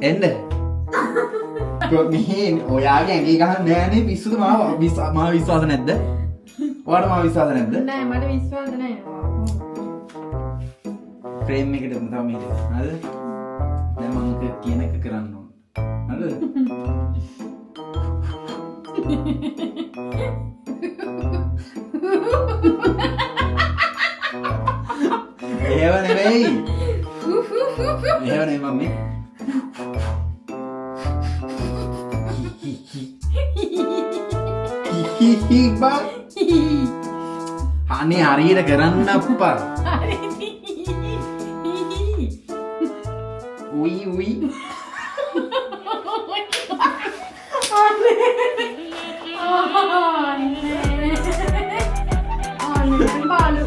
එන්න මේ ඔයාගේ ඇඟේ ගහන්න නෑනේ පිස්සුද මාව විශ්වාස නැද්ද? ඔයාට මාව විශ්වාස නැද්ද? නෑ මට විශ්වාස නෑ. ෆ්‍රේම් එකට තව මේ හරිද? දැන් මම කියන එක කරන්න ඕන. හරිද? එහෙම නෙවෙයි. එහෙම නෙවෙයි මම්මි. හි බා. අනේ හරියට කරන්න අප්පා. උයි උයි. Balu.